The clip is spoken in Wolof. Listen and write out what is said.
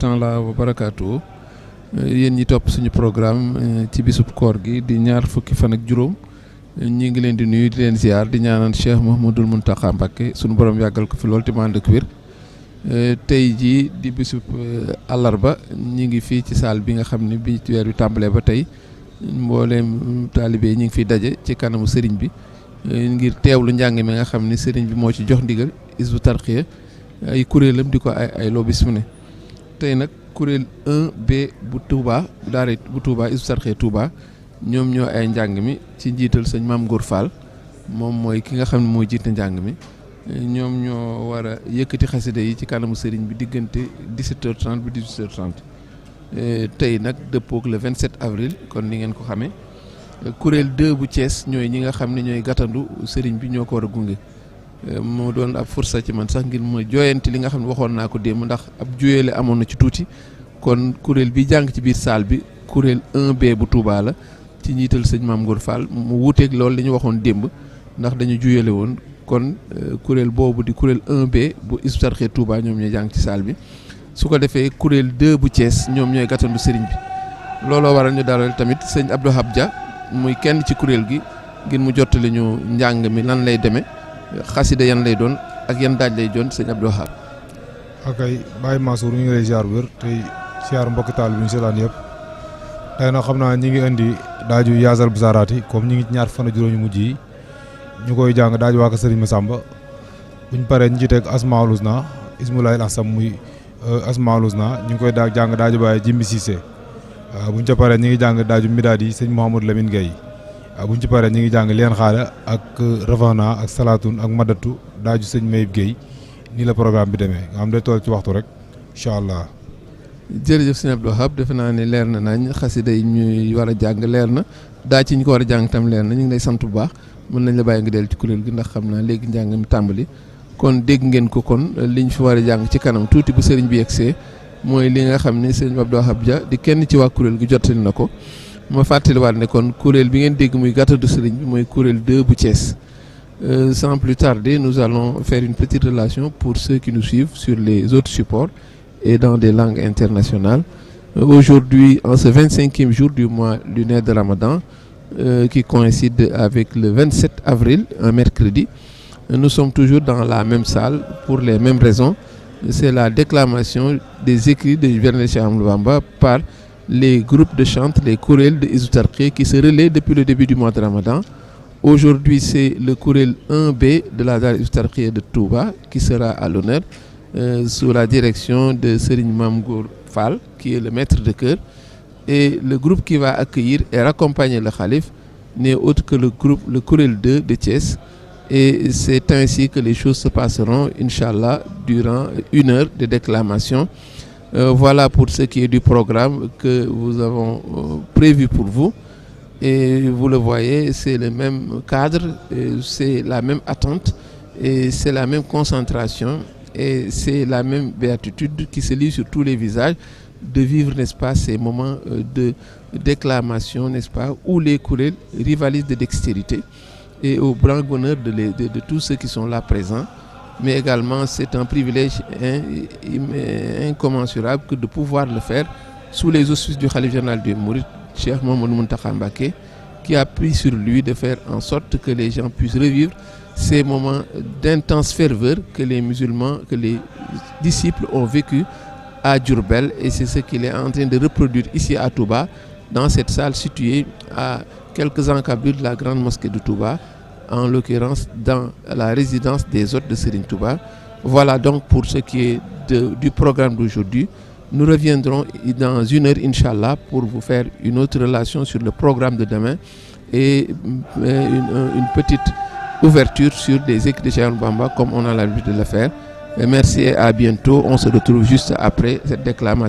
la wa barakaatu yéen ñi topp suñu programme ci bisub koor gi di ñaar fukki fan ak juróom ñi ngi leen di nuyu di leen ziar di ñaanal Cheikh Mouhamadoul Mountakha Mbacké suñu borom yàggal ko fi lool te mu ànd ak wér tey jii di bisub àllarba ñi ngi fii ci salle bi nga xam ne bi weer wi tàmbalee ba tey mbooleem taalibe yi ñi ngi fiy daje ci kanamu sëriñ bi ngir teewlu njàng mi nga xam ne sëriñ bi moo ci jox ndigal Hizbut Tarqiyyah ay kuréelam di ko ay loo bis mu ne tey nag kuréel 1B bu Touba daara bu Touba Hizbut Tarqiyyah Touba ñoom ñoo ay njàng mi ci njiital sëñ Mame Gor Fall moom mooy ki nga xam ne mooy jiite njàng mi ñoom ñoo war a yëkkati xasida yi ci kanamu sëriñ bi diggante 17h30 ba 18h30 tey nag dëppook le 27 avril kon ni ngeen ko xamee kuréel 2 bu Thiès ñooy ñi nga xam ne ñooy gàttandu sëriñ bi ñoo ko war a gunge moo doon ab fursa ci man sax ngir ma jooyanti li nga xam ne waxoon naa ko démb ndax ab juyele amoon na ci tuuti kon kuréel bi jàng ci biir salle bi kuréel 1B bu Touba la ci njiital sëñ Mame Gor Fall mu wuuteeg loolu li ñu waxoon démb ndax dañu juyele woon kon kuréel boobu di kuréel 1B bu Hizbut Tarqiyyah Touba ñoom ñooy jàng ci salle bi su ko defee kuréel 2 bu Thiès ñoom ñooy gàttandu sëriñ bi looloo waral ñu dalal tamit sëñ Abdou Wahab Dia muy kenn ci kuréel gi ngir mu jottali ñu njàng mi lan lay demee xasida yan lay doon ak yan daaj lay doon sëñ Abdou Wahab. akay Baye Mansour ñu ngi lay ziar wér tey ziar mbokki taal bi ñu seetaan yëpp tey nag xam naa ñi ngi indi daaju yaasal bisaaraati comme ñi ngi ñaar fan a juróomi mujj yi ñu koy jàng daaju waa ko Serigne Massamba buñ paree ñu ci teg Asmaul Husna Ismulaahil Ahsam muy Asmaul Husna ñu ngi koy jàng daaju Baye Jimbi Cissé buñ ca paree ñi ngi jàng daaju Midaadi sëñ Mouhamadou Lamine Gueye buñ ci paree ñi ngi jàng leen xaala ak Ravana ak Salatun ak Madatu daaju sëñ Mayib Gueye nii la programme bi demee nga xam day toll ci waxtu rek incha allah. jërëjëf sëñ Abdou Wahab defe naa ne leer na nañ xasida yi ñuy war a jàng leer na daa ci ñu ko war a jàng tam leer na ñu ngi lay sant bu baax mën nañ la bàyyi nga dellu ci kuréel gi ndax xam naa léegi njàng mi tàmbali kon dégg ngeen ko kon liñ fi war a jàng ci kanam tuuti bu sëriñ bi yegsee mooy li nga xam ne sëriñ Abdou Wahab Dia di kenn ci waa kuréel gi jottali na ko ma fàttaliwaat ne kon kuréel bi ngeen dégg muy gàttandu sëriñ bi mooy kuréel 2 bu Thiès sans plus tarder nous allons faire une petite relation pour ceux qui nous suivent sur les autres supports et dans des langues internationales aujourd'hui en ce 25e jour du mois lunaire de Ramadan qui coïncide avec le 27 avril un mercredi nous sommes toujours dans la même salle pour les mêmes raisons c'est la déclamation des écrits de Vénéré Cheikh Ahmadou Bamba par les groupes de chant, les kuréel de Hizbut Tarqiyyah qui se relaient depuis le début du mois de Ramadan. Aujourd'hui, c'est le kuréel 1B de la daara Hizbut Tarqiyyah de Touba qui sera à l'honneur sous la direction de Serigne Mame Gor Fall qui est le maître de chœur. Et le groupe qui va accueillir et raccompagner le khalife n'est autre que le kuréel 2 de Thiès. Et c'est ainsi que les choses se passeront, Inch'Allah, durant 1 heure de déclamation. Voilà pour ce qui est du programme que nous avons prévu pour vous. Et vous le voyez, c'est le même cadre, c'est la même attente, et c'est la même concentration, et c'est la même béatitude qui se lit sur tous les visages de vivre, n'est-ce pas, ces moments de déclamation, n'est-ce pas, où les kuréel rivalisent de dextérité. Et au grand bonheur de tous ceux qui sont là présents. Mais également, c'est un privilège incommensurable que de pouvoir le faire sous les auspices du khalife général des Mourides, Cheikh Mouhamadoul Mountakha Mbacké, qui a pris sur lui de faire en sorte que les gens puissent revivre ces moments d'intense ferveur que les musulmans, que les disciples ont vécu à Diourbel. Et c'est ce qu'il est en train de reproduire ici à Touba, dans cette salle située à quelques encablures de la grande mosquée de Touba, en l'occurrence dans la résidence des hôtes de Serigne Touba. Voilà donc pour ce qui est du programme d'aujourd'hui. Nous reviendrons dans 1 heure, Inch'Allah, pour vous faire une autre relation sur le programme de demain et une petite ouverture sur des écrits de Cheikh Ahmadou Bamba comme on a l'habitude de le faire. Et merci et à bientôt. On se retrouve juste après cette déclamation.